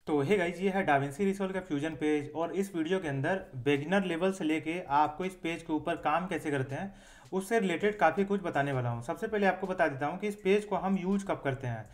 तो hey guys, ये है डाविंसी रिसोल्व का फ्यूजन पेज। और इस वीडियो के अंदर बिगिनर लेवल से लेके आपको इस पेज के ऊपर काम कैसे करते हैं उससे रिलेटेड काफ़ी कुछ बताने वाला हूँ। सबसे पहले आपको बता देता हूँ कि इस पेज को हम यूज कब करते हैं।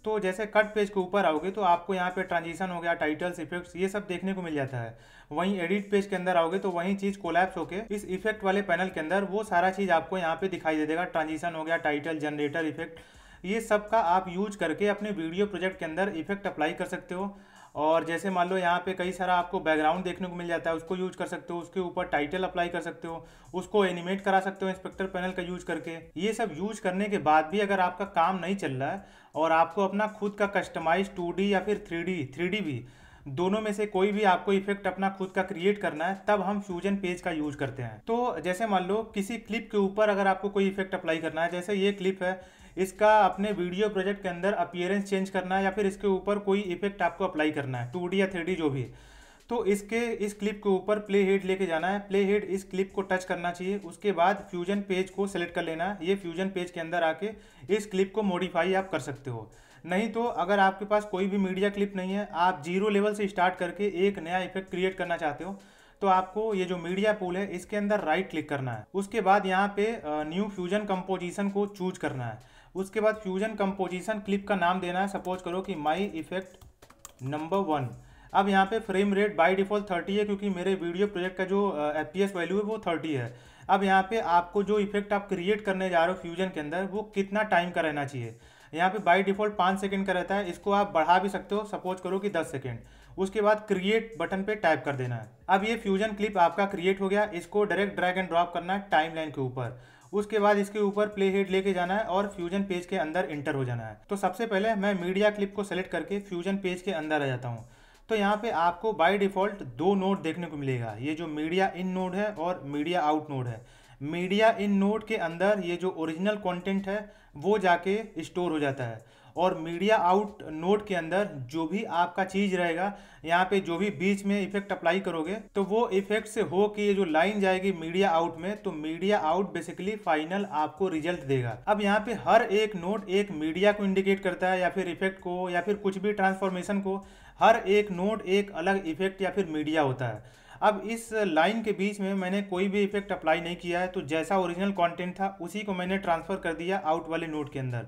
तो जैसे कट पेज के ऊपर आओगे तो आपको यहाँ पे ट्रांजिशन हो गया, टाइटल्स, इफेक्ट्स, ये सब देखने को मिल जाता है। वहीं एडिट पेज के अंदर आओगे तो वही चीज़ कोलैप्स होके इस इफेक्ट वाले पैनल के अंदर वो सारा चीज़ आपको यहाँ पे दिखाई दे देगा। ट्रांजिशन हो गया, टाइटल, जनरेटर, इफेक्ट, ये सब का आप यूज करके अपने वीडियो प्रोजेक्ट के अंदर इफेक्ट अप्लाई कर सकते हो। और जैसे मान लो यहाँ पे कई सारा आपको बैकग्राउंड देखने को मिल जाता है, उसको यूज कर सकते हो, उसके ऊपर टाइटल अप्लाई कर सकते हो, उसको एनिमेट करा सकते हो इंस्पेक्टर पैनल का यूज करके। ये सब यूज करने के बाद भी अगर आपका काम नहीं चल रहा है और आपको अपना खुद का कस्टमाइज 2D या फिर 3D भी, दोनों में से कोई भी आपको इफेक्ट अपना खुद का क्रिएट करना है, तब हम फ्यूजन पेज का यूज करते हैं। तो जैसे मान लो किसी क्लिप के ऊपर अगर आपको कोई इफेक्ट अप्लाई करना है, जैसे ये क्लिप है, इसका अपने वीडियो प्रोजेक्ट के अंदर अपीयरेंस चेंज करना है या फिर इसके ऊपर कोई इफेक्ट आपको अप्लाई करना है, 2D या 3D जो भी, तो इस क्लिप के ऊपर प्ले हेड लेके जाना है। प्ले हेड इस क्लिप को टच करना चाहिए। उसके बाद फ्यूजन पेज को सिलेक्ट कर लेना है। ये फ्यूजन पेज के अंदर आके इस क्लिप को मॉडिफाई आप कर सकते हो। नहीं तो अगर आपके पास कोई भी मीडिया क्लिप नहीं है, आप जीरो लेवल से स्टार्ट करके एक नया इफेक्ट क्रिएट करना चाहते हो, तो आपको ये जो मीडिया पूल है इसके अंदर राइट क्लिक करना है। उसके बाद यहाँ पे न्यू फ्यूजन कंपोजिशन को चूज करना है। उसके बाद फ्यूजन कंपोजिशन क्लिप का नाम देना है। सपोज करो कि माई इफेक्ट नंबर 1। अब यहाँ पे फ्रेम रेट बाय डिफॉल्ट 30 है, क्योंकि मेरे वीडियो प्रोजेक्ट का जो FPS वैल्यू है वो 30 है। अब यहाँ पे आपको जो इफेक्ट आप क्रिएट करने जा रहे हो फ्यूजन के अंदर, वो कितना टाइम का रहना चाहिए। यहाँ पे बाय डिफॉल्ट 5 सेकंड का रहता है, इसको आप बढ़ा भी सकते हो, सपोज करो कि 10 सेकंड। उसके बाद क्रिएट बटन पे टैप कर देना है। अब ये फ्यूजन क्लिप आपका क्रिएट हो गया। इसको डायरेक्ट ड्रैग एंड ड्रॉप करना है टाइमलाइन के ऊपर। उसके बाद इसके ऊपर प्ले हेड लेके जाना है और फ्यूजन पेज के अंदर इंटर हो जाना है। तो सबसे पहले मैं मीडिया क्लिप को सेलेक्ट करके फ्यूजन पेज के अंदर आ जाता हूँ। तो यहाँ पे आपको बाय डिफॉल्ट दो नोड देखने को मिलेगा, ये जो मीडिया इन नोड है और मीडिया आउट नोड है। मीडिया इन नोड के अंदर ये जो ओरिजिनल कंटेंट है वो जाके स्टोर हो जाता है, और मीडिया आउट नोड के अंदर जो भी आपका चीज़ रहेगा, यहाँ पे जो भी बीच में इफेक्ट अप्लाई करोगे तो वो इफेक्ट से हो कि ये जो लाइन जाएगी मीडिया आउट में, तो मीडिया आउट बेसिकली फाइनल आपको रिजल्ट देगा। अब यहाँ पे हर एक नोड एक मीडिया को इंडिकेट करता है, या फिर इफेक्ट को, या फिर कुछ भी ट्रांसफॉर्मेशन को। हर एक नोड एक अलग इफेक्ट या फिर मीडिया होता है। अब इस लाइन के बीच में मैंने कोई भी इफेक्ट अप्लाई नहीं किया है, तो जैसा ओरिजिनल कंटेंट था उसी को मैंने ट्रांसफ़र कर दिया आउट वाले नोड के अंदर।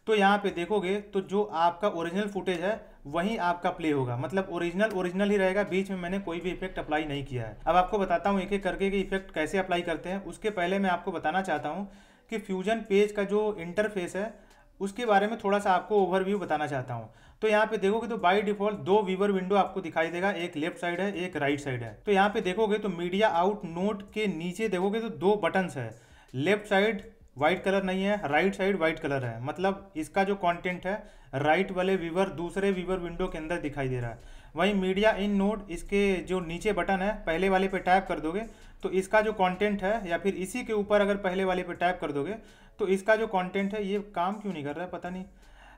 तो यहाँ पे देखोगे तो जो आपका ओरिजिनल फुटेज है वही आपका प्ले होगा, मतलब ओरिजिनल ही रहेगा। बीच में मैंने कोई भी इफेक्ट अप्लाई नहीं किया है। अब आपको बताता हूँ एक एक करके कि इफेक्ट कैसे अप्लाई करते हैं। उसके पहले मैं आपको बताना चाहता हूँ कि फ्यूजन पेज का जो इंटरफेस है उसके बारे में थोड़ा सा आपको ओवरव्यू बताना चाहता हूँ। तो यहाँ पे देखोगे तो बाय डिफॉल्ट दो व्यूअर विंडो आपको दिखाई देगा, एक लेफ्ट साइड है, एक राइट साइड है। तो यहाँ पे देखोगे तो मीडिया आउट नोड के नीचे देखोगे तो दो बटन्स है। लेफ्ट साइड वाइट कलर नहीं है, राइट साइड वाइट कलर है, मतलब इसका जो कंटेंट है राइट वाले व्यूअर दूसरे व्यूअर विंडो के अंदर दिखाई दे रहा है। वहीं मीडिया इन नोड, इसके जो नीचे बटन है पहले वाले पे टैप कर दोगे तो इसका जो कंटेंट है, या फिर इसी के ऊपर अगर पहले वाले पे टैप कर दोगे तो इसका जो कंटेंट है, ये काम क्यों नहीं कर रहा है पता नहीं,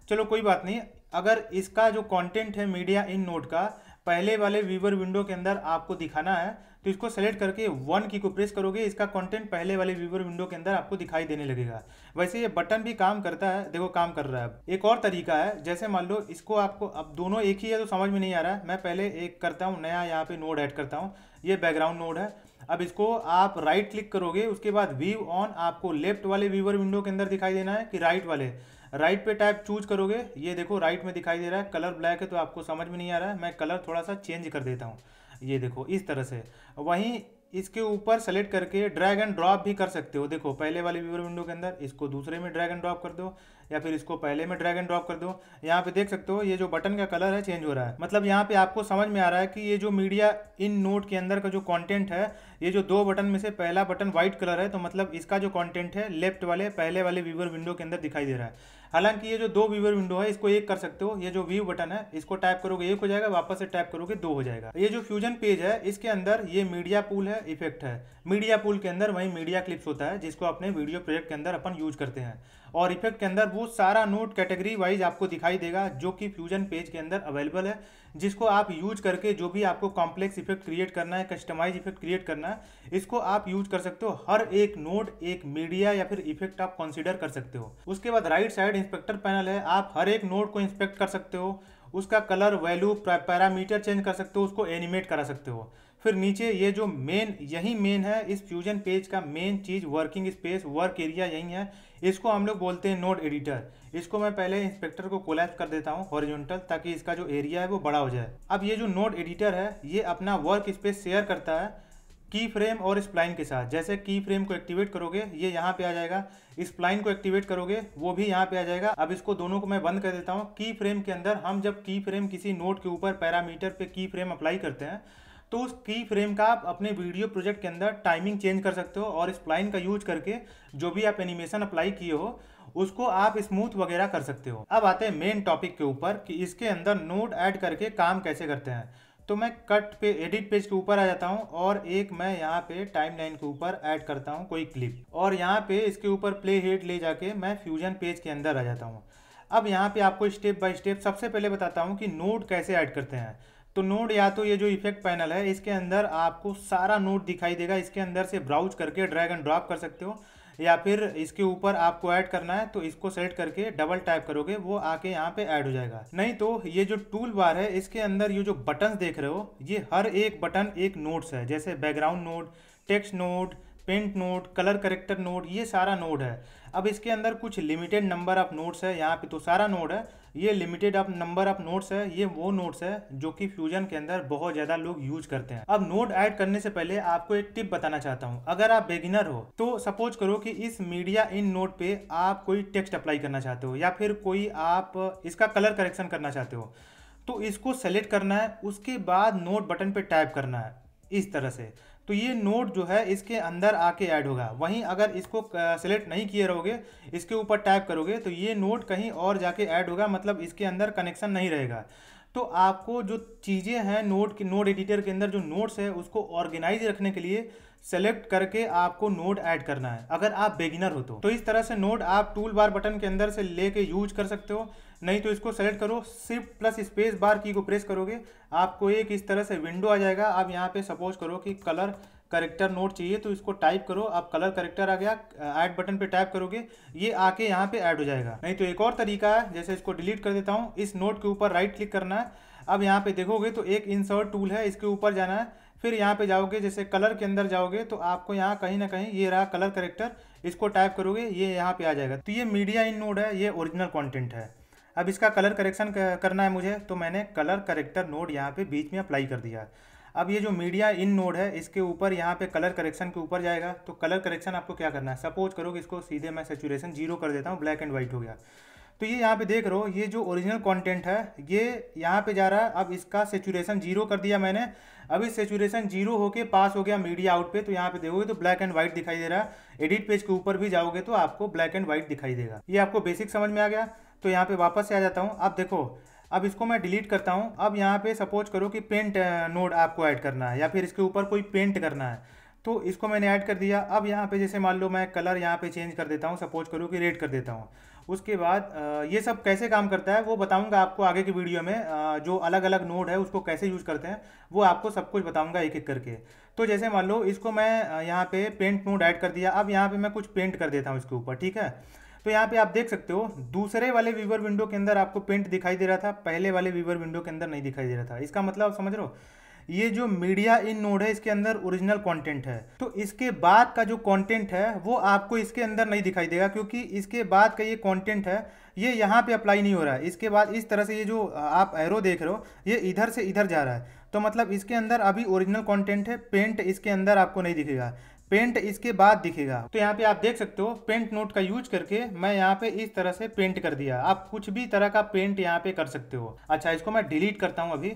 चलो कोई बात नहीं। अगर इसका जो कंटेंट है मीडिया इन नोड का पहले वाले व्यूअर विंडो के अंदर आपको दिखाना है, तो इसको सेलेक्ट करके 1 की को प्रेस करोगे, इसका कंटेंट पहले वाले व्यूअर विंडो के अंदर आपको दिखाई देने लगेगा। वैसे ये बटन भी काम करता है, देखो काम कर रहा है। अब एक और तरीका है, जैसे मान लो इसको आपको, अब दोनों एक ही है तो समझ में नहीं आ रहा है, मैं पहले एक करता हूँ नया, यहाँ पे नोड ऐड करता हूँ। ये बैकग्राउंड नोड है। अब इसको आप राइट क्लिक करोगे, उसके बाद व्यू ऑन, आपको लेफ्ट वाले व्यूअर विंडो के अंदर दिखाई देना है कि राइट वाले। राइट पे टैप चूज करोगे, ये देखो राइट में दिखाई दे रहा है। कलर ब्लैक है तो आपको समझ में नहीं आ रहा है, मैं कलर थोड़ा सा चेंज कर देता हूँ, ये देखो इस तरह से। वहीं इसके ऊपर सेलेक्ट करके ड्रैग एंड ड्रॉप भी कर सकते हो। देखो पहले वाले व्यूअर विंडो के अंदर इसको दूसरे में ड्रैग एंड ड्रॉप कर दो, या फिर इसको पहले में ड्रैग एंड ड्रॉप कर दो। यहाँ पे देख सकते हो ये जो बटन का कलर है चेंज हो रहा है, मतलब यहाँ पे आपको समझ में आ रहा है कि ये जो मीडिया इन नोड के अंदर का जो कंटेंट है, ये जो दो बटन में से पहला बटन व्हाइट कलर है, तो मतलब इसका जो कंटेंट है लेफ्ट वाले पहले वाले व्यूअर विंडो के अंदर दिखाई दे रहा है। हालांकि ये जो दो व्यूअर विंडो है इसको एक कर सकते हो। ये जो व्यू बटन है इसको टैप करोगे एक हो जाएगा, वापस से टैप करोगे दो हो जाएगा। ये जो फ्यूजन पेज है इसके अंदर ये मीडिया पूल है, इफेक्ट है। मीडिया पूल के अंदर वही मीडिया क्लिप्स होता है जिसको अपने वीडियो प्रोजेक्ट के अंदर अपन यूज करते हैं, और इफेक्ट के अंदर वो सारा नोट कैटेगरी वाइज आपको दिखाई देगा जो कि फ्यूजन पेज के अंदर अवेलेबल है, जिसको आप यूज करके जो भी आपको कॉम्प्लेक्स इफेक्ट क्रिएट करना है, कस्टमाइज इफेक्ट क्रिएट करना है, इसको आप यूज कर सकते हो। हर एक नोड एक मीडिया या फिर इफेक्ट आप कंसीडर कर सकते हो। उसके बाद राइट साइड इंस्पेक्टर पैनल है, आप हर एक नोड को इंस्पेक्ट कर सकते हो। उसका कलर वैल्यू पैरामीटर चेंज कर सकते हो, उसको एनिमेट करा सकते हो। फिर नीचे ये जो यही मेन है इस फ्यूजन पेज का मेन चीज़, वर्किंग स्पेस, वर्क एरिया यही है। इसको हम लोग बोलते हैं नोड एडिटर। इसको मैं पहले इंस्पेक्टर को कोलैप्स कर देता हूँ हॉरिजॉन्टल, ताकि इसका जो एरिया है वो बड़ा हो जाए। अब ये जो नोड एडिटर है ये अपना वर्क स्पेस शेयर करता है की फ्रेम और स्प्लाइन के साथ। जैसे की फ्रेम को एक्टिवेट करोगे ये यहाँ पे आ जाएगा, स्प्लाइन को एक्टिवेट करोगे वो भी यहाँ पे आ जाएगा। अब इसको दोनों को मैं बंद कर देता हूँ। की फ्रेम के अंदर हम जब की फ्रेम किसी नोड के ऊपर पैरामीटर पे की फ्रेम अप्लाई करते हैं तो उस की फ्रेम का आप अपने वीडियो प्रोजेक्ट के अंदर टाइमिंग चेंज कर सकते हो, और स्प्लाइन का यूज करके जो भी आप एनिमेशन अप्लाई किए हो उसको आप स्मूथ वगैरह कर सकते हो। अब आते हैं मेन टॉपिक के ऊपर कि इसके अंदर नोड ऐड करके काम कैसे करते हैं। तो मैं कट पे एडिट पेज के ऊपर आ जाता हूँ और एक मैं यहाँ पे टाइमलाइन के ऊपर ऐड करता हूँ कोई क्लिप, और यहाँ पे इसके ऊपर प्ले हेड ले जाके मैं फ्यूजन पेज के अंदर आ जाता हूँ। अब यहाँ पे आपको स्टेप बाय स्टेप सबसे पहले बताता हूँ कि नोड कैसे ऐड करते हैं। तो नोड या तो ये जो इफेक्ट पैनल है इसके अंदर आपको सारा नोड दिखाई देगा, इसके अंदर से ब्राउज करके ड्रैग एंड ड्रॉप कर सकते हो, या फिर इसके ऊपर आपको ऐड करना है तो इसको सेलेक्ट करके डबल टैप करोगे वो आके यहाँ पे ऐड हो जाएगा। नहीं तो ये जो टूल बार है इसके अंदर ये जो बटन्स देख रहे हो ये हर एक बटन एक नोड्स है, जैसे background node, text node, paint node, colour character node, ये सारा नोड है। अब इसके अंदर कुछ लिमिटेड नंबर ऑफ नोड्स है, यहाँ पे तो सारा नोड है, ये limited of number of nodes है, ये वो नोड्स है जो कि फ्यूजन के अंदर बहुत ज़्यादा लोग यूज करते हैं। अब नोड ऐड करने से पहले आपको एक टिप बताना चाहता हूँ। अगर आप बिगिनर हो तो सपोज करो कि इस मीडिया इन नोड पे आप कोई टेक्स्ट अप्लाई करना चाहते हो या फिर कोई आप इसका कलर करेक्शन करना चाहते हो, तो इसको सेलेक्ट करना है, उसके बाद नोड बटन पे टैप करना है इस तरह से, तो ये नोड जो है इसके अंदर आके ऐड होगा। वहीं अगर इसको सेलेक्ट नहीं किए रहोगे, इसके ऊपर टैप करोगे तो ये नोड कहीं और जाके ऐड होगा, मतलब इसके अंदर कनेक्शन नहीं रहेगा। तो आपको जो चीज़ें हैं नोड एडिटर के अंदर जो नोड्स है उसको ऑर्गेनाइज रखने के लिए सेलेक्ट करके आपको नोड ऐड करना है अगर आप बिगिनर हो तो इस तरह से नोड आप टूल बार बटन के अंदर से लेके यूज कर सकते हो। नहीं तो इसको सेलेक्ट करो, शिफ्ट प्लस स्पेस बार की को प्रेस करोगे आपको एक इस तरह से विंडो आ जाएगा। अब यहाँ पे सपोज करो कि कलर करेक्टर नोड चाहिए तो इसको टाइप करो, अब कलर करेक्टर आ गया, ऐड बटन पे टैप करोगे ये आके यहाँ पे ऐड हो जाएगा। नहीं तो एक और तरीका है, जैसे इसको डिलीट कर देता हूँ, इस नोड के ऊपर राइट क्लिक करना है। अब यहाँ पे देखोगे तो एक इंसर्ट टूल है, इसके ऊपर जाना है, फिर यहाँ पे जाओगे, जैसे कलर के अंदर जाओगे तो आपको यहाँ कहीं ना कहीं ये रहा कलर करेक्टर, इसको टाइप करोगे ये यहाँ पे आ जाएगा। तो ये मीडिया इन नोड है, ये ओरिजिनल कंटेंट है। अब इसका कलर करेक्शन करना है मुझे, तो मैंने कलर करेक्टर नोड यहाँ पे बीच में अप्लाई कर दिया। अब ये जो मीडिया इन नोड है इसके ऊपर यहाँ पे कलर करेक्शन के ऊपर जाएगा। तो कलर करेक्शन आपको क्या करना है, सपोज करो कि इसको सीधे मैं सेचुरेशन 0 कर देता हूँ, ब्लैक एंड वाइट हो गया। तो ये यहाँ पे देख रहे हो ये जो ओरिजिनल कंटेंट है ये यहाँ पे जा रहा है। अब इसका सेचुरेशन 0 कर दिया मैंने, अभी सेचुरेशन 0 होके पास हो गया मीडिया आउट पे, तो यहाँ पे देखोगे तो ब्लैक एंड व्हाइट दिखाई दे रहा है। एडिट पेज के ऊपर भी जाओगे तो आपको ब्लैक एंड व्हाइट दिखाई देगा। ये आपको बेसिक समझ में आ गया। तो यहाँ पे वापस से आ जाता हूँ। अब देखो, अब इसको मैं डिलीट करता हूँ। अब यहाँ पे सपोज करो कि पेंट नोड आपको ऐड करना है या फिर इसके ऊपर कोई पेंट करना है, तो इसको मैंने ऐड कर दिया। अब यहाँ पे जैसे मान लो मैं कलर यहाँ पे चेंज कर देता हूँ, सपोज करो कि रेड कर देता हूँ। उसके बाद ये सब कैसे काम करता है वो बताऊंगा आपको आगे की वीडियो में। जो अलग अलग नोड है उसको कैसे यूज़ करते हैं वो आपको सब कुछ बताऊंगा एक एक करके। तो जैसे मान लो इसको मैं यहाँ पे पेंट नोड ऐड कर दिया। अब यहाँ पे मैं कुछ पेंट कर देता हूँ इसके ऊपर, ठीक है। तो यहाँ पे आप देख सकते हो दूसरे वाले व्यूवर विंडो के अंदर आपको पेंट दिखाई दे रहा था, पहले वाले व्यूवर विंडो के अंदर नहीं दिखाई दे रहा था। इसका मतलब आप समझ रहे हो, ये जो मीडिया इन नोड है इसके अंदर ओरिजिनल कंटेंट है, तो इसके बाद का जो कंटेंट है वो आपको इसके अंदर नहीं दिखाई देगा, क्योंकि इसके बाद का ये कंटेंट है ये यहाँ पे अप्लाई नहीं हो रहा है। इसके बाद इस तरह से ये जो आप एरो देख रहे हो ये इधर से इधर जा रहा है, तो मतलब इसके अंदर अभी ओरिजिनल कंटेंट है। पेंट इसके अंदर आपको नहीं दिखेगा, पेंट इसके बाद दिखेगा। तो यहाँ पे आप देख सकते हो पेंट नोट का यूज करके मैं यहाँ पे इस तरह से पेंट कर दिया। आप कुछ भी तरह का पेंट यहाँ पे कर सकते हो। अच्छा, इसको मैं डिलीट करता हूँ अभी।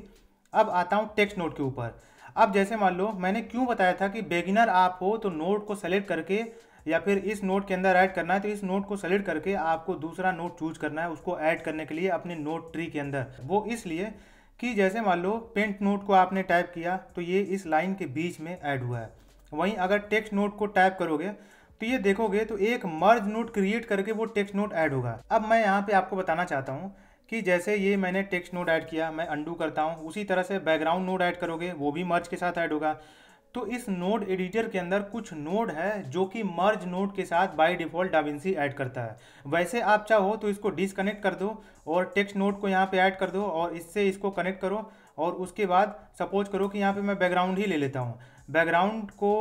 अब आता हूँ टेक्स्ट नोट के ऊपर। अब जैसे मान लो मैंने क्यों बताया था कि बिगिनर आप हो तो नोट को सेलेक्ट करके या फिर इस नोट के अंदर ऐड करना है, तो इस नोट को सेलेक्ट करके आपको दूसरा नोट चूज करना है उसको ऐड करने के लिए अपने नोट ट्री के अंदर। वो इसलिए कि जैसे मान लो पेंट नोट को आपने टाइप किया तो ये इस लाइन के बीच में ऐड हुआ है। वहीं अगर टेक्स्ट नोट को टाइप करोगे तो ये देखोगे तो एक मर्ज नोट क्रिएट करके वो टेक्स्ट नोट ऐड होगा। अब मैं यहाँ पे आपको बताना चाहता हूँ कि जैसे ये मैंने टेक्स्ट नोड ऐड किया, मैं अंडू करता हूँ, उसी तरह से बैकग्राउंड नोड ऐड करोगे वो भी मर्ज के साथ ऐड होगा। तो इस नोड एडिटर के अंदर कुछ नोड है जो कि मर्ज नोड के साथ बाय डिफ़ॉल्ट डाविंसी ऐड करता है। वैसे आप चाहो तो इसको डिसकनेक्ट कर दो और टेक्स्ट नोड को यहाँ पे ऐड कर दो और इससे इसको कनेक्ट करो, और उसके बाद सपोज करो कि यहाँ पे मैं बैकग्राउंड ही ले लेता हूँ। बैकग्राउंड को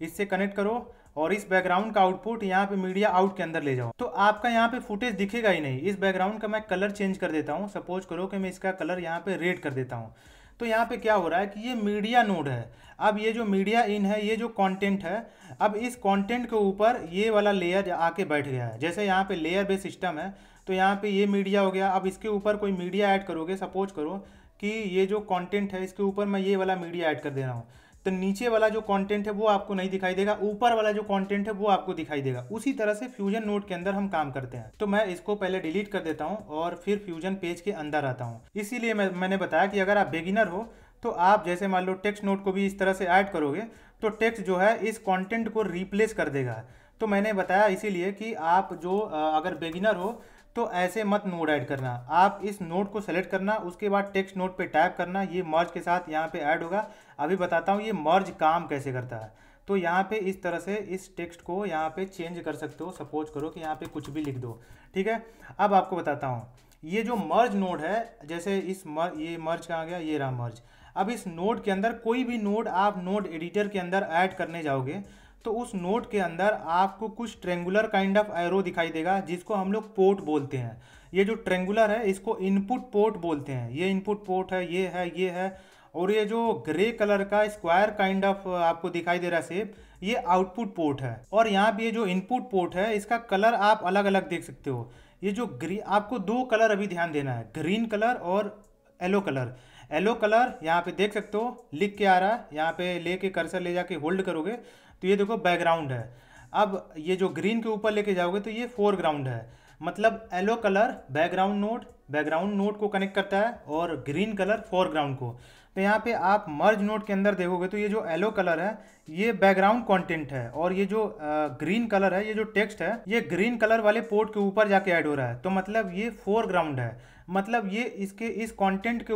इससे कनेक्ट करो और इस बैकग्राउंड का आउटपुट यहाँ पे मीडिया आउट के अंदर ले जाओ, तो आपका यहाँ पे फुटेज दिखेगा ही नहीं। इस बैकग्राउंड का मैं कलर चेंज कर देता हूँ, सपोज करो कि मैं इसका कलर यहाँ पे रेड कर देता हूँ। तो यहाँ पे क्या हो रहा है कि ये मीडिया नोड है। अब ये जो मीडिया इन है, ये जो कंटेंट है, अब इस कंटेंट के ऊपर ये वाला लेयर आके बैठ गया है। जैसे यहाँ पे लेयर बेस्ड सिस्टम है, तो यहाँ पे ये मीडिया हो गया। अब इसके ऊपर कोई मीडिया ऐड करोगे, सपोज करो कि ये जो कंटेंट है इसके ऊपर मैं ये वाला मीडिया ऐड कर दे रहा हूँ, तो नीचे वाला जो कंटेंट है वो आपको नहीं दिखाई देगा, ऊपर वाला जो कंटेंट है वो आपको दिखाई देगा। उसी तरह से फ्यूजन नोड के अंदर हम काम करते हैं। तो मैं इसको पहले डिलीट कर देता हूँ और फिर फ्यूजन पेज के अंदर आता हूँ। इसीलिए मैंने बताया कि अगर आप बिगिनर हो तो आप जैसे मान लो टेक्स्ट नोड को भी इस तरह से ऐड करोगे तो टेक्स्ट जो है इस कंटेंट को रिप्लेस कर देगा। तो मैंने बताया इसीलिए कि आप जो अगर बिगिनर हो तो ऐसे मत नोड ऐड करना। आप इस नोड को सेलेक्ट करना, उसके बाद टेक्स्ट नोड पे टैप करना, ये मर्ज के साथ यहाँ पे ऐड होगा। अभी बताता हूँ ये मर्ज काम कैसे करता है। तो यहाँ पे इस तरह से इस टेक्स्ट को यहाँ पे चेंज कर सकते हो। सपोज करो कि यहाँ पे कुछ भी लिख दो, ठीक है। अब आपको बताता हूँ ये जो मर्ज नोड है, जैसे ये मर्ज कहाँ गया, ये रहा मर्ज। अब इस नोड के अंदर कोई भी नोड आप नोड एडिटर के अंदर ऐड करने जाओगे तो उस नोड के अंदर आपको कुछ ट्रेंगुलर काइंड ऑफ एरो दिखाई देगा, जिसको हम लोग पोर्ट बोलते हैं। ये जो ट्रेंगुलर है इसको इनपुट पोर्ट बोलते हैं। ये इनपुट पोर्ट है, ये है। और ये जो ग्रे कलर का स्क्वायर काइंड ऑफ आपको दिखाई दे रहा है शेप, ये आउटपुट पोर्ट है। और यहाँ पे ये जो इनपुट पोर्ट है इसका कलर आप अलग अलग देख सकते हो। ये जो आपको दो कलर अभी ध्यान देना है, ग्रीन कलर और येलो कलर। येलो कलर यहाँ पे देख सकते हो लिख के आ रहा है, यहाँ पे लेके कर्सर ले जाके होल्ड करोगे तो ये देखो बैकग्राउंड है। अब ये जो ग्रीन के ऊपर लेके जाओगे तो ये फोरग्राउंड है। मतलब येलो कलर बैकग्राउंड नोड को कनेक्ट करता है और ग्रीन कलर फोरग्राउंड को। तो यहाँ पे आप मर्ज नोड के अंदर देखोगे तो ये जो येलो कलर है ये बैकग्राउंड कंटेंट है, और ये जो ग्रीन कलर है, ये जो टेक्स्ट है, ये ग्रीन कलर वाले पोर्ट के ऊपर जाके ऐड हो रहा है। तो मतलब ये फोरग्राउंड है, मतलब ये इसके इस कंटेंट के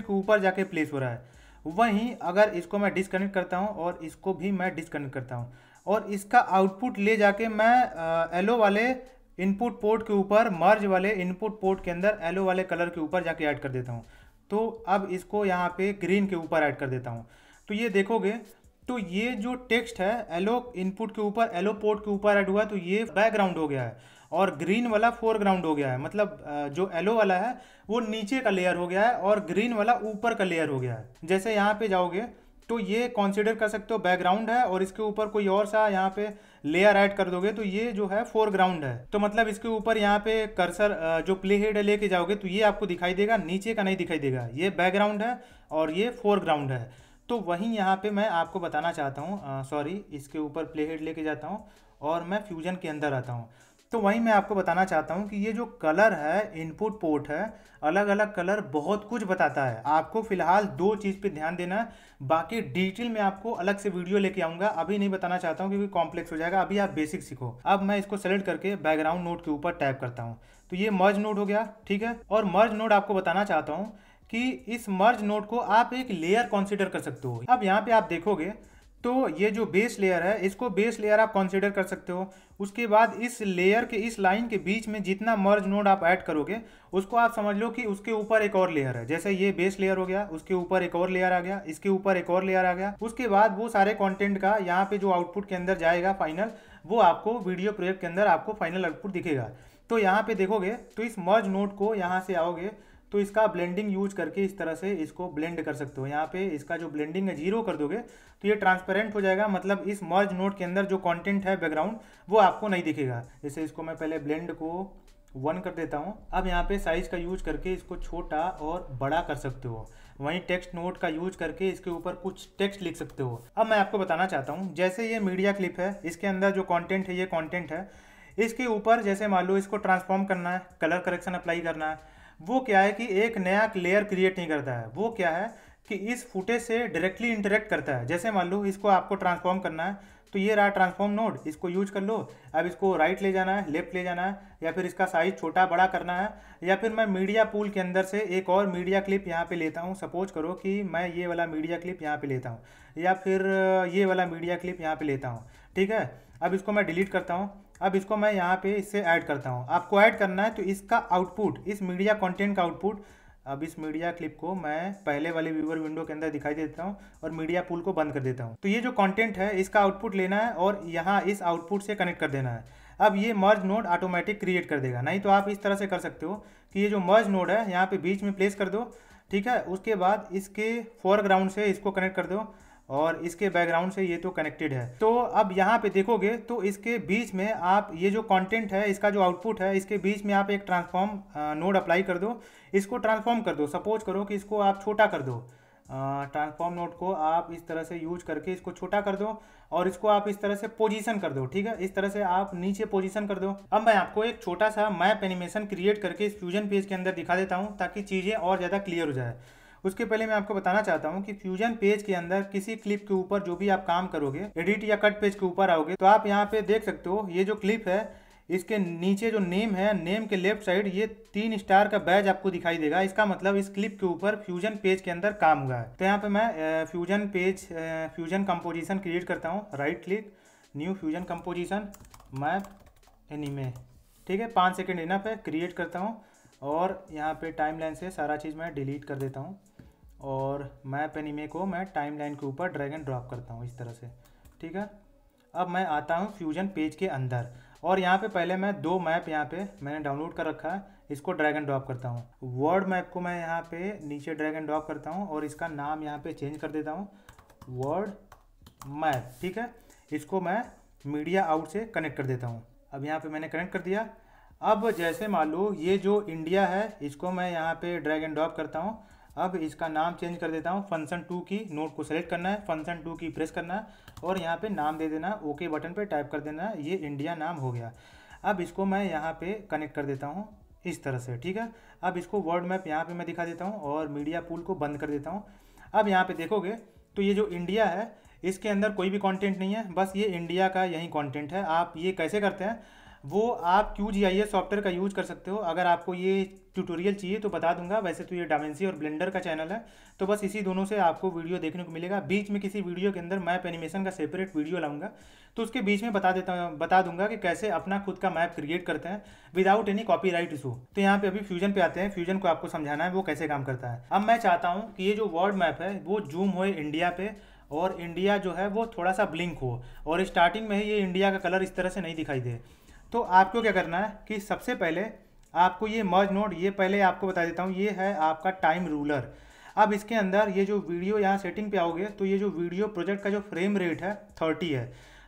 ऊपर जाके प्लेस हो रहा है। वहीं अगर इसको मैं डिस्कनेक्ट करता हूँ और इसको भी मैं डिस्कनेक्ट करता हूँ और इसका आउटपुट ले जाके मैं येलो वाले इनपुट पोर्ट के ऊपर, मर्ज वाले इनपुट पोर्ट के अंदर येलो वाले कलर के ऊपर जाके ऐड कर देता हूँ। तो अब इसको यहाँ पे ग्रीन के ऊपर ऐड कर देता हूँ। तो ये देखोगे तो ये जो टेक्स्ट है येलो इनपुट के ऊपर, येलो पोर्ट के ऊपर ऐड हुआ, तो ये बैकग्राउंड हो गया है और ग्रीन वाला फोरग्राउंड हो गया है। मतलब जो येलो वाला है वो नीचे का लेयर हो गया है और ग्रीन वाला ऊपर का लेयर हो गया है। जैसे यहाँ पे जाओगे तो ये कंसीडर कर सकते हो बैकग्राउंड है और इसके ऊपर कोई और सा यहाँ पे लेयर ऐड कर दोगे तो ये जो है फोरग्राउंड है। तो मतलब इसके ऊपर यहाँ पे कर्सर जो प्ले हेड है लेके जाओगे तो ये आपको दिखाई देगा, नीचे का नहीं दिखाई देगा। ये बैकग्राउंड है और ये फोरग्राउंड है। तो वहीं यहाँ पे मैं आपको बताना चाहता हूँ, सॉरी, इसके ऊपर प्ले हेड लेके जाता हूँ और मैं फ्यूजन के अंदर आता हूँ। तो वहीं मैं आपको बताना चाहता हूँ कि ये जो कलर है, इनपुट पोर्ट है, अलग अलग कलर बहुत कुछ बताता है। आपको फिलहाल दो चीज़ पे ध्यान देना है, बाकी डिटेल में आपको अलग से वीडियो लेके आऊँगा। अभी नहीं बताना चाहता हूँ क्योंकि कॉम्प्लेक्स हो जाएगा। अभी आप बेसिक सीखो। अब मैं इसको सेलेक्ट करके बैकग्राउंड नोड के ऊपर टैप करता हूँ तो ये मर्ज नोड हो गया, ठीक है। और मर्ज नोड आपको बताना चाहता हूँ कि इस मर्ज नोड को आप एक लेयर कंसिडर कर सकते हो। अब यहाँ पे आप देखोगे तो ये जो बेस लेयर है इसको बेस लेयर आप कंसीडर कर सकते हो। उसके बाद इस लेयर के इस लाइन के बीच में जितना मर्ज नोड आप ऐड करोगे उसको आप समझ लो कि उसके ऊपर एक और लेयर है। जैसे ये बेस लेयर हो गया, उसके ऊपर एक और लेयर आ गया, इसके ऊपर एक और लेयर आ गया। उसके बाद वो सारे कंटेंट का यहाँ पे जो आउटपुट के अंदर जाएगा फाइनल, वो आपको वीडियो प्रोजेक्ट के अंदर आपको फाइनल आउटपुट दिखेगा। तो यहाँ पे देखोगे तो इस मर्ज नोड को यहाँ से आओगे तो इसका ब्लेंडिंग यूज करके इस तरह से इसको ब्लेंड कर सकते हो। यहाँ पे इसका जो ब्लेंडिंग है 0 कर दोगे तो ये ट्रांसपेरेंट हो जाएगा। मतलब इस मर्ज नोड के अंदर जो कंटेंट है बैकग्राउंड वो आपको नहीं दिखेगा। जैसे इसको मैं पहले ब्लेंड को 1 कर देता हूँ। अब यहाँ पे साइज का यूज करके इसको छोटा और बड़ा कर सकते हो। वहीं टेक्स्ट नोड का यूज करके इसके ऊपर कुछ टेक्स्ट लिख सकते हो। अब मैं आपको बताना चाहता हूँ, जैसे ये मीडिया क्लिप है, इसके अंदर जो कॉन्टेंट है ये कॉन्टेंट है। इसके ऊपर जैसे मान लो इसको ट्रांसफॉर्म करना है, कलर करेक्शन अप्लाई करना है, वो क्या है कि एक नया लेयर क्रिएट नहीं करता है। वो क्या है कि इस फुटेज से डायरेक्टली इंटरेक्ट करता है। जैसे मान लो इसको आपको ट्रांसफॉर्म करना है, तो ये रहा ट्रांसफॉर्म नोड, इसको यूज कर लो। अब इसको राइट ले जाना है, लेफ्ट ले जाना है, या फिर इसका साइज छोटा बड़ा करना है, या फिर मैं मीडिया पूल के अंदर से एक और मीडिया क्लिप यहाँ पे लेता हूँ। सपोज करो कि मैं ये वाला मीडिया क्लिप यहाँ पे लेता हूँ, या फिर ये वाला मीडिया क्लिप यहाँ पे लेता हूँ। ठीक है, अब इसको मैं डिलीट करता हूँ। अब इसको मैं यहाँ पे इससे ऐड करता हूँ। आपको ऐड करना है तो इसका आउटपुट, इस मीडिया कंटेंट का आउटपुट, अब इस मीडिया क्लिप को मैं पहले वाले व्यूअर विंडो के अंदर दिखाई देता हूँ और मीडिया पूल को बंद कर देता हूँ। तो ये जो कंटेंट है इसका आउटपुट लेना है और यहाँ इस आउटपुट से कनेक्ट कर देना है। अब ये मर्ज नोड ऑटोमेटिक क्रिएट कर देगा। नहीं तो आप इस तरह से कर सकते हो कि ये जो मर्ज नोड है यहाँ पे बीच में प्लेस कर दो। ठीक है, उसके बाद इसके फोरग्राउंड से इसको कनेक्ट कर दो और इसके बैकग्राउंड से ये तो कनेक्टेड है। तो अब यहाँ पे देखोगे तो इसके बीच में आप ये जो कंटेंट है, इसका जो आउटपुट है, इसके बीच में आप एक ट्रांसफॉर्म नोड अप्लाई कर दो। इसको ट्रांसफॉर्म कर दो। सपोज करो कि इसको आप छोटा कर दो। ट्रांसफॉर्म नोड को आप इस तरह से यूज करके इसको छोटा कर दो और इसको आप इस तरह से पोजीशन कर दो। ठीक है, इस तरह से आप नीचे पोजीशन कर दो। अब मैं आपको एक छोटा सा मैप एनिमेशन क्रिएट करके इस फ्यूजन पेज के अंदर दिखा देता हूँ ताकि चीज़ें और ज़्यादा क्लियर हो जाए। उसके पहले मैं आपको बताना चाहता हूँ कि फ्यूजन पेज के अंदर किसी क्लिप के ऊपर जो भी आप काम करोगे, एडिट या कट पेज के ऊपर आओगे तो आप यहाँ पे देख सकते हो ये जो क्लिप है इसके नीचे जो नेम है, नेम के लेफ्ट साइड ये 3 स्टार का बैज आपको दिखाई देगा। इसका मतलब इस क्लिप के ऊपर फ्यूजन पेज के अंदर काम हुआ है। तो यहाँ पे मैं फ्यूजन कंपोजिशन क्रिएट करता हूँ। Right click, new fusion composition, map anime. ठीक है, 5 सेकेंड इनफ है। क्रिएट करता हूँ और यहाँ पे टाइमलाइन से सारा चीज़ मैं डिलीट कर देता हूँ और मैप एनिमे को मैं टाइमलाइन के ऊपर ड्रैग एंड ड्रॉप करता हूँ इस तरह से। ठीक है, अब मैं आता हूँ फ्यूजन पेज के अंदर और यहाँ पे पहले मैं 2 मैप यहाँ पे मैंने डाउनलोड कर रखा है, इसको ड्रैग एंड ड्रॉप करता हूँ। वर्ड मैप को मैं यहाँ पे नीचे ड्रैग एंड ड्रॉप करता हूँ और इसका नाम यहाँ पे चेंज कर देता हूँ, वर्ड मैप। ठीक है, इसको मैं मीडिया आउट से कनेक्ट कर देता हूँ। अब यहाँ पे मैंने कनेक्ट कर दिया। अब जैसे मान लो ये जो इंडिया है इसको मैं यहाँ पे ड्रैग एंड ड्रॉप करता हूँ। अब इसका नाम चेंज कर देता हूँ। फंक्शन 2 की नोट को सेलेक्ट करना है, फंक्शन 2 की प्रेस करना है और यहाँ पे नाम दे देना, ओके बटन पे टाइप कर देना, ये इंडिया नाम हो गया। अब इसको मैं यहाँ पे कनेक्ट कर देता हूँ इस तरह से। ठीक है, अब इसको वर्ड मैप यहाँ पे मैं दिखा देता हूँ और मीडिया पूल को बंद कर देता हूँ। अब यहाँ पे देखोगे तो ये जो इंडिया है इसके अंदर कोई भी कंटेंट नहीं है, बस ये इंडिया का यही कंटेंट है। आप ये कैसे करते हैं वो आप QGIS सॉफ्टवेयर का यूज़ कर सकते हो। अगर आपको ये ट्यूटोरियल चाहिए तो बता दूंगा। वैसे तो ये डाविंसी और ब्लेंडर का चैनल है, तो बस इसी दोनों से आपको वीडियो देखने को मिलेगा। बीच में किसी वीडियो के अंदर मैप एनिमेशन का सेपरेट वीडियो लाऊंगा तो उसके बीच में बता दूंगा कि कैसे अपना खुद का मैप क्रिएट करते हैं विदाउट एनी कॉपीराइट इशू। तो यहाँ पे अभी फ्यूजन पे आते हैं। फ्यूजन को आपको समझाना है वो कैसे काम करता है। अब मैं चाहता हूँ कि ये जो वर्ड मैप है वो जूम हो इंडिया पे और इंडिया जो है वो थोड़ा सा ब्लिंक हो और स्टार्टिंग में ही ये इंडिया का कलर इस तरह से नहीं दिखाई दे। तो आपको क्या करना है कि सबसे पहले आपको ये मर्ज नोड, ये पहले आपको बता देता हूँ, ये है आपका टाइम रूलर। अब इसके अंदर ये जो वीडियो यहाँ सेटिंग पे आओगे तो ये जो वीडियो प्रोजेक्ट का जो फ्रेम रेट है 30 है।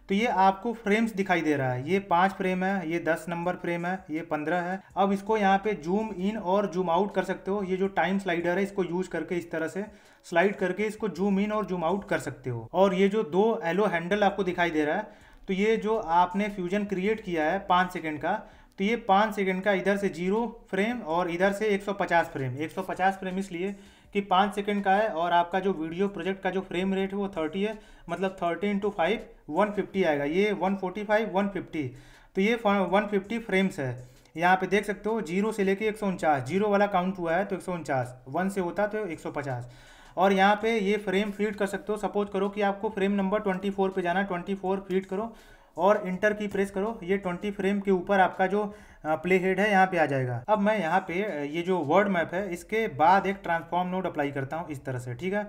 तो ये आपको फ्रेम्स दिखाई दे रहा है, ये 5 फ्रेम है, ये 10 नंबर फ्रेम है, ये 15 है। अब इसको यहाँ पे जूम इन और जूम आउट कर सकते हो। ये जो टाइम स्लाइडर है इसको यूज करके इस तरह से स्लाइड करके इसको जूम इन और जूम आउट कर सकते हो। और ये जो 2 एलो हैंडल आपको दिखाई दे रहा है, तो ये जो आपने फ्यूजन क्रिएट किया है 5 सेकेंड का, तो ये 5 सेकेंड का इधर से 0 फ्रेम और इधर से 150 फ्रेम। 150 फ्रेम इसलिए कि 5 सेकेंड का है और आपका जो वीडियो प्रोजेक्ट का जो फ्रेम रेट है वो 30 है, मतलब 30 × 5 150 आएगा। ये 145 150, तो ये 150 फ्रेम्स है। यहाँ पे देख सकते हो 0 से लेके 149, 0 वाला काउंट हुआ है तो 149, 1 से होता तो 150। और यहाँ पे ये फ्रेम फीड कर सकते हो। सपोज करो कि आपको फ्रेम नंबर 24 पे जाना है, 24 फीड करो और इंटर की प्रेस करो। ये 20 फ्रेम के ऊपर आपका जो प्ले हेड है यहाँ पे आ जाएगा। अब मैं यहाँ पे ये जो वर्ड मैप है इसके बाद एक ट्रांसफॉर्म नोड अप्लाई करता हूँ इस तरह से। ठीक है,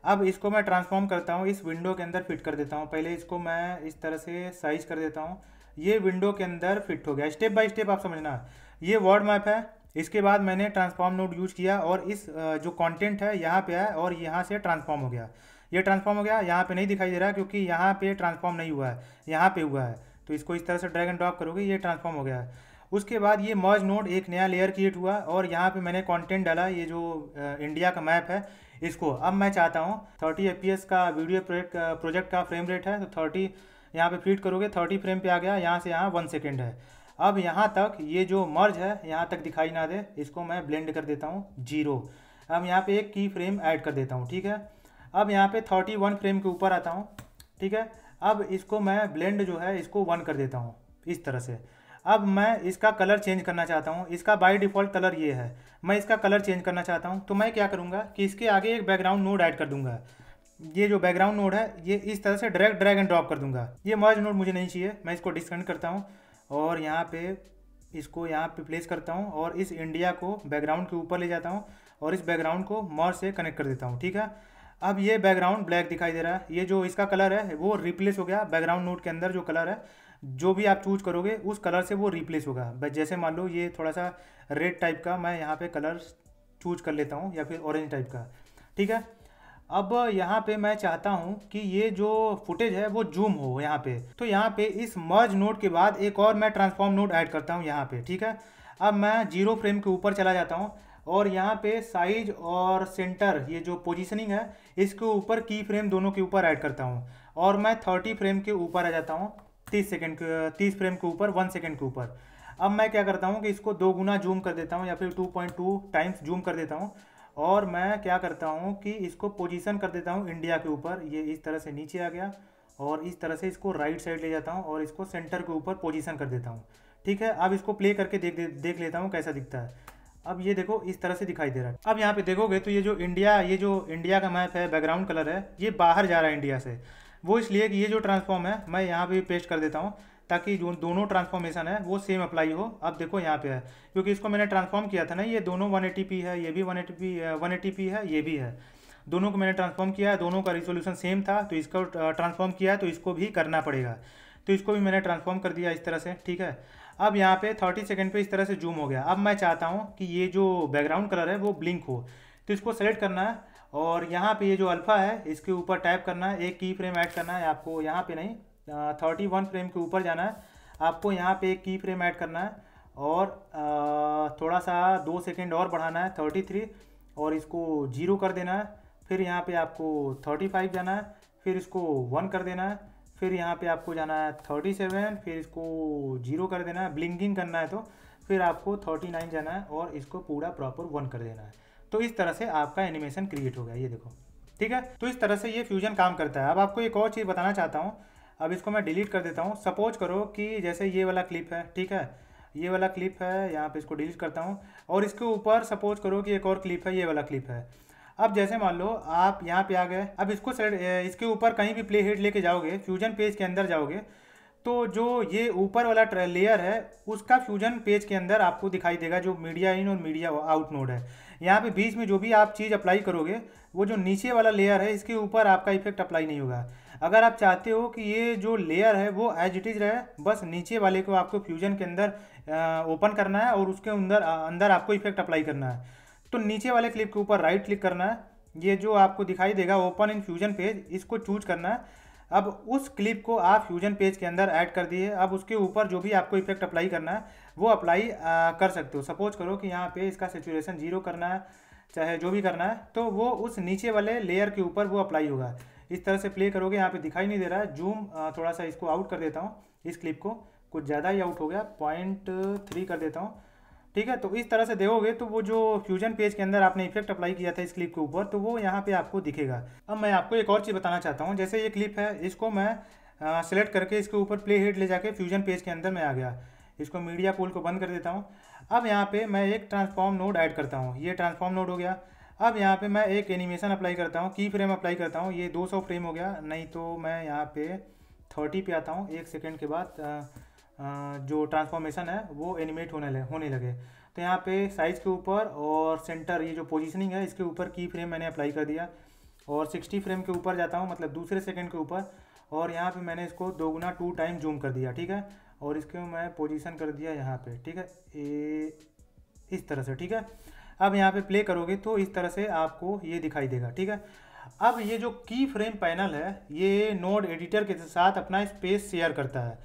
अब इसको मैं ट्रांसफॉर्म करता हूँ, इस विंडो के अंदर फिट कर देता हूँ। पहले इसको मैं इस तरह से साइज कर देता हूँ, ये विंडो के अंदर फिट हो गया। स्टेप बाय स्टेप आप समझना। ये वर्ड मैप है, इसके बाद मैंने ट्रांसफॉर्म नोड यूज किया और इस जो कंटेंट है यहाँ पे है और यहाँ से ट्रांसफॉर्म हो गया। ये ट्रांसफॉर्म हो गया, यहाँ पे नहीं दिखाई दे रहा क्योंकि यहाँ पे ट्रांसफॉर्म नहीं हुआ है, यहाँ पे हुआ है। तो इसको इस तरह से ड्रैग एंड ड्रॉप करोगे, ये ट्रांसफॉर्म हो गया है। उसके बाद ये मर्ज नोड एक नया लेयर क्रिएट हुआ और यहाँ पे मैंने कंटेंट डाला, ये जो इंडिया का मैप है इसको। अब मैं चाहता हूँ 30 FPS का वीडियो प्रोजेक्ट का फ्रेम रेट है, तो 30 यहाँ पे फीड करोगे, 30 फ्रेम पे आ गया। यहाँ से यहाँ 1 सेकेंड है। अब यहाँ तक ये जो मर्ज है यहाँ तक दिखाई ना दे, इसको मैं ब्लेंड कर देता हूँ 0। अब यहाँ पे एक की फ्रेम ऐड कर देता हूँ, ठीक है। अब यहाँ पे 31 फ्रेम के ऊपर आता हूँ, ठीक है। अब इसको मैं ब्लेंड जो है इसको 1 कर देता हूँ इस तरह से। अब मैं इसका कलर चेंज करना चाहता हूँ, इसका बाय डिफ़ॉल्ट कलर ये है, मैं इसका कलर चेंज करना चाहता हूँ। तो मैं क्या करूँगा कि इसके आगे एक बैकग्राउंड नोड ऐड कर दूंगा। ये जो बैकग्राउंड नोड है ये इस तरह से डायरेक्ट ड्रैग एंड ड्रॉप कर दूंगा। ये मर्ज नोड मुझे नहीं चाहिए, मैं इसको डिस्कनेक्ट करता हूँ और यहाँ पे इसको यहाँ पे प्लेस करता हूँ और इस इंडिया को बैकग्राउंड के ऊपर ले जाता हूँ और इस बैकग्राउंड को मर्ज से कनेक्ट कर देता हूँ, ठीक है। अब ये बैकग्राउंड ब्लैक दिखाई दे रहा है, ये जो इसका कलर है वो रिप्लेस हो गया। बैकग्राउंड नोड के अंदर जो कलर है, जो भी आप चूज करोगे उस कलर से वो रिप्लेस होगा। जैसे मान लो ये थोड़ा सा रेड टाइप का मैं यहाँ पे कलर चूज कर लेता हूँ या फिर ऑरेंज टाइप का, ठीक है। अब यहाँ पे मैं चाहता हूँ कि ये जो फुटेज है वो जूम हो यहाँ पे, तो यहाँ पे इस मर्ज नोड के बाद एक और मैं ट्रांसफॉर्म नोड ऐड करता हूँ यहाँ पे, ठीक है। अब मैं 0 फ्रेम के ऊपर चला जाता हूँ और यहाँ पे साइज और सेंटर ये जो पोजीशनिंग है इसके ऊपर की फ्रेम दोनों के ऊपर ऐड करता हूँ और मैं 30 फ्रेम के ऊपर आ जाता हूँ, 30 फ्रेम के ऊपर 1 सेकेंड के ऊपर। अब मैं क्या करता हूँ कि इसको 2 गुना जूम कर देता हूँ या फिर 2.2 टाइम्स जूम कर देता हूँ और मैं क्या करता हूँ कि इसको पोजीशन कर देता हूँ इंडिया के ऊपर। ये इस तरह से नीचे आ गया और इस तरह से इसको राइट साइड ले जाता हूँ और इसको सेंटर के ऊपर पोजीशन कर देता हूँ, ठीक है। अब इसको प्ले करके देख लेता हूँ कैसा दिखता है। अब ये देखो इस तरह से दिखाई दे रहा है। अब यहाँ पे देखोगे तो ये जो इंडिया का मैप है, बैकग्राउंड कलर है, ये बाहर जा रहा है इंडिया से। वो इसलिए कि ये जो ट्रांसफॉर्म है मैं यहाँ पे पेस्ट कर देता हूँ ताकि जो दोनों ट्रांसफॉर्मेशन है वो सेम अप्लाई हो। अब देखो यहाँ पे है, क्योंकि इसको मैंने ट्रांसफॉर्म किया था ना, ये दोनों 180p है, ये भी 180p है, ये भी है। दोनों को मैंने ट्रांसफॉर्म किया है, दोनों का रिजोल्यूशन सेम था, तो इसको ट्रांसफॉर्म किया है तो इसको भी करना पड़ेगा। तो इसको भी मैंने ट्रांसफॉर्म कर दिया इस तरह से, ठीक है। अब यहाँ पे 30 सेकंड पे इस तरह से जूम हो गया। अब मैं चाहता हूँ कि ये जो बैकग्राउंड कलर है वो ब्लिंक हो, तो इसको सेलेक्ट करना है और यहाँ पे ये जो अल्फ़ा है इसके ऊपर टैप करना है, एक की फ्रेम ऐड करना है आपको। यहाँ पे नहीं, 31 फ्रेम के ऊपर जाना है आपको, यहाँ पे एक की फ्रेम ऐड करना है और थोड़ा सा 2 सेकेंड और बढ़ाना है 33 और इसको 0 कर देना है। फिर यहाँ पे आपको 35 जाना है, फिर इसको 1 कर देना है, फिर यहाँ पे आपको जाना है 37, फिर इसको 0 कर देना है, ब्लिंकिंग करना है तो फिर आपको 39 जाना है और इसको पूरा प्रॉपर 1 कर देना है। तो इस तरह से आपका एनिमेशन क्रिएट हो गया, ये देखो, ठीक है। तो इस तरह से ये फ्यूजन काम करता है। अब आपको एक और चीज़ बताना चाहता हूँ, अब इसको मैं डिलीट कर देता हूँ। सपोज करो कि जैसे ये वाला क्लिप है, ठीक है, ये वाला क्लिप है, यहाँ पे इसको डिलीट करता हूँ और इसके ऊपर सपोज करो कि एक और क्लिप है, ये वाला क्लिप है। अब जैसे मान लो आप यहाँ पे आ गए, अब इसको इसके ऊपर कहीं भी प्ले हेड लेके जाओगे, फ्यूजन पेज के अंदर जाओगे, तो जो ये ऊपर वाला लेयर है उसका फ्यूजन पेज के अंदर आपको दिखाई देगा, जो मीडिया इन और मीडिया आउट नोड है। यहाँ पे बीच में जो भी आप चीज़ अप्लाई करोगे वो जो नीचे वाला लेयर है इसके ऊपर आपका इफेक्ट अप्लाई नहीं होगा। अगर आप चाहते हो कि ये जो लेयर है वो एज इट इज़ रहे, बस नीचे वाले को आपको फ्यूजन के अंदर ओपन करना है और उसके अंदर अंदर आपको इफेक्ट अप्लाई करना है। तो नीचे वाले क्लिप के ऊपर राइट क्लिक करना है, ये जो आपको दिखाई देगा ओपन इन फ्यूजन पेज, इसको चूज करना है। अब उस क्लिप को आप फ्यूजन पेज के अंदर ऐड कर दिए। अब उसके ऊपर जो भी आपको इफेक्ट अप्लाई करना है वो अप्लाई कर सकते हो। सपोज करो कि यहाँ पे इसका सेचुरेशन 0 करना है, चाहे जो भी करना है, तो वो उस नीचे वाले लेयर के ऊपर वो अप्लाई होगा। इस तरह से प्ले करोगे, यहाँ पे दिखाई नहीं दे रहा है, जूम थोड़ा सा इसको आउट कर देता हूँ, इस क्लिप को कुछ ज़्यादा ही आउट हो गया, 0.3 कर देता हूँ, ठीक है। तो इस तरह से देखोगे तो वो जो फ्यूजन पेज के अंदर आपने इफेक्ट अप्लाई किया था इस क्लिप के ऊपर, तो वो यहाँ पे आपको दिखेगा। अब मैं आपको एक और चीज़ बताना चाहता हूँ, जैसे ये क्लिप है, इसको मैं सेलेक्ट करके इसके ऊपर प्ले हेड ले जाके फ्यूजन पेज के अंदर मैं आ गया, इसको मीडिया पूल को बंद कर देता हूँ। अब यहाँ पे मैं एक ट्रांसफॉर्म नोड ऐड करता हूँ, ये ट्रांसफॉर्म नोड हो गया। अब यहाँ पे मैं एक एनिमेशन अप्लाई करता हूँ, की फ्रेम अप्लाई करता हूँ, ये 200 फ्रेम हो गया, नहीं तो मैं यहाँ पे 30 पे आता हूँ। 1 सेकेंड के बाद जो ट्रांसफॉर्मेशन है वो एनिमेट होने लगे। तो यहाँ पे साइज़ के ऊपर और सेंटर, ये जो पोजीशनिंग है इसके ऊपर की फ्रेम मैंने अप्लाई कर दिया और 60 फ्रेम के ऊपर जाता हूँ, मतलब दूसरे सेकंड के ऊपर, और यहाँ पे मैंने इसको 2 गुना 2 टाइम जूम कर दिया, ठीक है। और इसके मैं पोजीशन कर दिया यहाँ पे, ठीक है, इस तरह से, ठीक है। अब यहाँ पे प्ले करोगे तो इस तरह से आपको ये दिखाई देगा, ठीक है। अब ये जो की फ्रेम पैनल है ये नोड एडिटर के साथ अपना स्पेस शेयर करता है।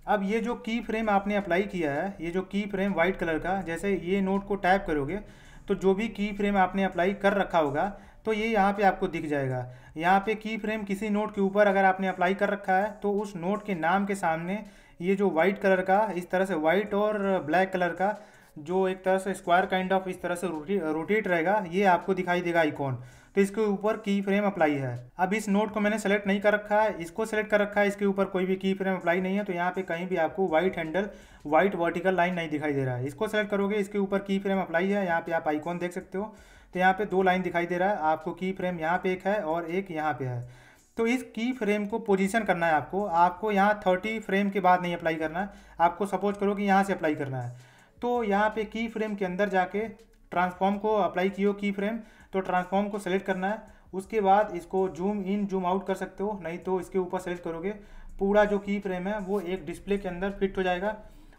अब ये जो की फ्रेम आपने अप्लाई किया है, ये जो की फ्रेम वाइट कलर का, जैसे ये नोड को टैप करोगे तो जो भी की फ्रेम आपने अप्लाई कर रखा होगा तो ये यहाँ पे आपको दिख जाएगा। यहाँ पे की फ्रेम किसी नोड के ऊपर अगर आपने अप्लाई कर रखा है तो उस नोड के नाम के सामने ये जो वाइट कलर का, इस तरह से वाइट और ब्लैक कलर का जो एक तरह से स्क्वायर काइंड ऑफ इस तरह से रोटेट रहेगा, ये आपको दिखाई देगा आइकॉन। तो इसके ऊपर की फ्रेम अप्लाई है। अब इस नोड को मैंने सेलेक्ट नहीं कर रखा है, इसको सेलेक्ट कर रखा है, इसके ऊपर कोई भी की फ्रेम अप्लाई नहीं है। तो यहाँ पे कहीं भी आपको white handle, white vertical line नहीं दिखाई दे रहा है। इसको सेलेक्ट करोगे, इसके ऊपर की फ्रेम अप्लाई है, यहाँ पे आप आइकॉन देख सकते हो। तो यहाँ पे 2 लाइन दिखाई दे रहा है आपको, की फ्रेम यहाँ पे एक है और एक यहाँ पे है। तो इस की फ्रेम को पोजीशन करना है आपको यहाँ 30 फ्रेम के बाद नहीं अप्लाई करना है, आपको सपोज करो कि यहाँ से अप्लाई करना है। तो यहाँ पे की फ्रेम के अंदर जाके ट्रांसफॉर्म को अप्लाई कियो की फ्रेम, तो ट्रांसफॉर्म को सेलेक्ट करना है। उसके बाद इसको जूम इन जूम आउट कर सकते हो, नहीं तो इसके ऊपर सेलेक्ट करोगे, पूरा जो की फ्रेम है वो एक डिस्प्ले के अंदर फिट हो जाएगा।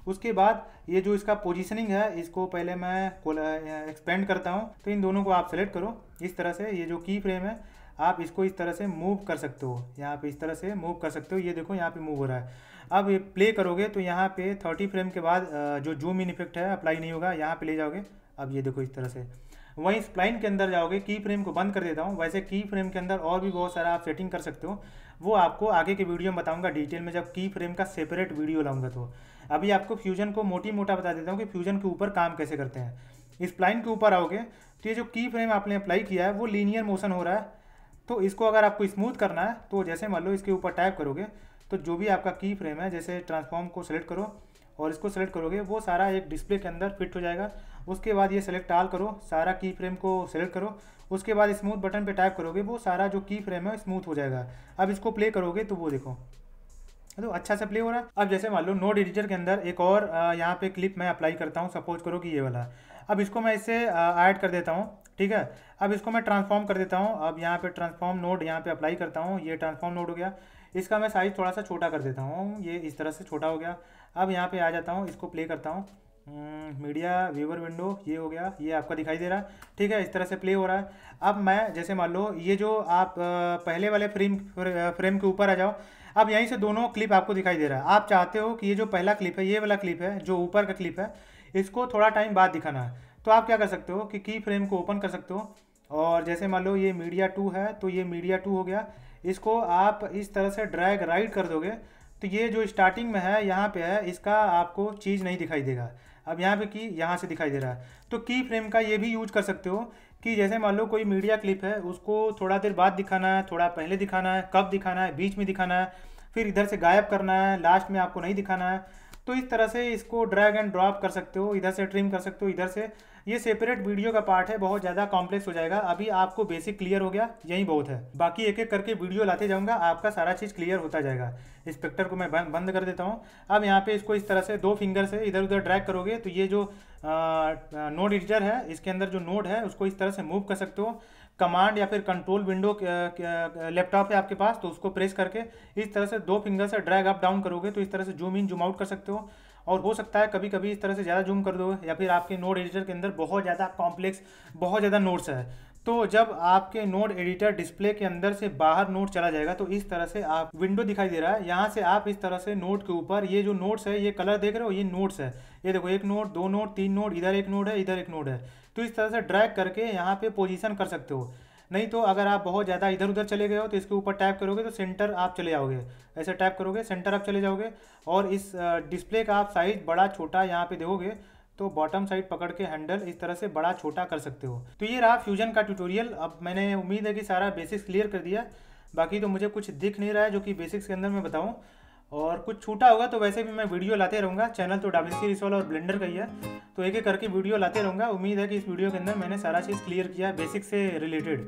उसके बाद ये जो इसका पोजीशनिंग है, इसको पहले मैं एक्सपेंड करता हूँ। तो इन दोनों को आप सेलेक्ट करो इस तरह से। ये जो की फ्रेम है आप इसको इस तरह से मूव कर सकते हो, यहाँ पे इस तरह से मूव कर सकते हो। ये देखो यहाँ पे मूव हो रहा है। अब ये प्ले करोगे तो यहाँ पे 30 फ्रेम के बाद जो जूम इन इफेक्ट है अप्लाई नहीं होगा, यहाँ पे ले जाओगे। अब ये देखो इस तरह से। वहीं स्प्लाइन के अंदर जाओगे, की फ्रेम को बंद कर देता हूँ। वैसे की फ्रेम के अंदर और भी बहुत सारा आप सेटिंग कर सकते हो, वो आपको आगे के वीडियो में बताऊंगा डिटेल में, जब की फ्रेम का सेपरेट वीडियो लाऊंगा। तो अभी आपको फ्यूजन को मोटी मोटा बता देता हूँ कि फ्यूजन के ऊपर काम कैसे करते हैं। स्प्लाइन के ऊपर आओगे तो ये जो की फ्रेम आपने अप्लाई किया है वो लीनियर मोशन हो रहा है। तो इसको अगर आपको स्मूथ करना है तो जैसे मान लो इसके ऊपर टैप करोगे तो जो भी आपका की फ्रेम है, जैसे ट्रांसफॉर्म को सेलेक्ट करो और इसको सेलेक्ट करोगे, वो सारा एक डिस्प्ले के अंदर फिट हो जाएगा। उसके बाद ये सेलेक्ट ऑल करो, सारा की फ्रेम को सेलेक्ट करो। उसके बाद स्मूथ बटन पे टैप करोगे, वो सारा जो की फ्रेम है स्मूथ हो जाएगा। अब इसको प्ले करोगे तो वो देखो तो अच्छा से प्ले हो रहा है। अब जैसे मान लो नोड एडिटर के अंदर एक और यहाँ पे क्लिप मैं अप्लाई करता हूँ, सपोज करो कि ये वाला। अब इसको मैं इससे ऐड कर देता हूँ, ठीक है। अब इसको मैं ट्रांसफॉर्म कर देता हूँ। अब यहाँ पे ट्रांसफॉर्म नोड यहाँ पे अप्लाई करता हूँ, ये ट्रांसफॉर्म नोड हो गया। इसका मैं साइज थोड़ा सा छोटा कर देता हूँ, ये इस तरह से छोटा हो गया। अब यहाँ पे आ जाता हूँ, इसको प्ले करता हूँ, मीडिया व्यूवर विंडो, ये हो गया, ये आपका दिखाई दे रहा है, ठीक है। इस तरह से प्ले हो रहा है। अब मैं जैसे मान लो ये जो आप पहले वाले फ्रेम के ऊपर आ जाओ। अब यहीं से दोनों क्लिप आपको दिखाई दे रहा है। आप चाहते हो कि ये जो पहला क्लिप है, ये वाला क्लिप है, जो ऊपर का क्लिप है, इसको थोड़ा टाइम बाद दिखाना है। तो आप क्या कर सकते हो कि की फ्रेम को ओपन कर सकते हो और जैसे मान लो ये मीडिया 2 है तो ये मीडिया 2 हो गया। इसको आप इस तरह से ड्रैग राइट कर दोगे तो ये जो स्टार्टिंग में है यहाँ पे है, इसका आपको चीज़ नहीं दिखाई देगा। अब यहाँ पे की यहाँ से दिखाई दे रहा है। तो की फ्रेम का ये भी यूज कर सकते हो कि जैसे मान लो कोई मीडिया क्लिप है, उसको थोड़ा देर बाद दिखाना है, थोड़ा पहले दिखाना है, कब दिखाना है, बीच में दिखाना है, फिर इधर से गायब करना है, लास्ट में आपको नहीं दिखाना है। तो इस तरह से इसको ड्रैग एंड ड्रॉप कर सकते हो, इधर से ट्रिम कर सकते हो, इधर से। ये सेपरेट वीडियो का पार्ट है, बहुत ज़्यादा कॉम्प्लेक्स हो जाएगा। अभी आपको बेसिक क्लियर हो गया, यही बहुत है। बाकी एक एक करके वीडियो लाते जाऊंगा, आपका सारा चीज़ क्लियर होता जाएगा। स्पेक्टर को मैं बंद कर देता हूँ। अब यहाँ पे इसको इस तरह से 2 फिंगर से इधर उधर ड्रैग करोगे तो ये जो नोड एडिटर है, इसके अंदर जो नोड है उसको इस तरह से मूव कर सकते हो। कमांड या फिर कंट्रोल विंडो लैपटॉप है आपके पास तो उसको प्रेस करके इस तरह से 2 फिंगर से ड्रैग अप डाउन करोगे तो इस तरह से जूम इन जूम आउट कर सकते हो। और हो सकता है कभी कभी इस तरह से ज़्यादा जूम कर दो, या फिर आपके नोड एडिटर के अंदर बहुत ज़्यादा कॉम्प्लेक्स, बहुत ज़्यादा नोड्स है, तो जब आपके नोड एडिटर डिस्प्ले के अंदर से बाहर नोड चला जाएगा तो इस तरह से आप विंडो दिखाई दे रहा है, यहाँ से आप इस तरह से नोड के ऊपर ये जो नोड्स है, ये कलर देख रहे हो, ये नोड्स है। ये देखो 1 नोड, 2 नोड, 3 नोड, इधर एक नोड है, इधर एक नोड है। तो इस तरह से ड्रैग करके यहाँ पे पोजीशन कर सकते हो। नहीं तो अगर आप बहुत ज़्यादा इधर उधर चले गए हो तो इसके ऊपर टैप करोगे तो सेंटर आप चले जाओगे, ऐसे टैप करोगे सेंटर आप चले जाओगे। और इस डिस्प्ले का आप साइज बड़ा छोटा यहाँ पे देखोगे तो बॉटम साइड पकड़ के हैंडल इस तरह से बड़ा छोटा कर सकते हो। तो ये रहा फ्यूजन का ट्यूटोरियल। अब मैंने उम्मीद है कि सारा बेसिक्स क्लियर कर दिया। बाकी तो मुझे कुछ दिख नहीं रहा है जो कि बेसिक्स के अंदर मैं बताऊँ, और कुछ छूटा होगा तो वैसे भी मैं वीडियो लाते रहूँगा। चैनल तो WC रिसॉल्व और ब्लेंडर का ही है, तो एक एक करके वीडियो लाते रहूँगा। उम्मीद है कि इस वीडियो के अंदर मैंने सारा चीज़ क्लियर किया बेसिक से रिलेटेड।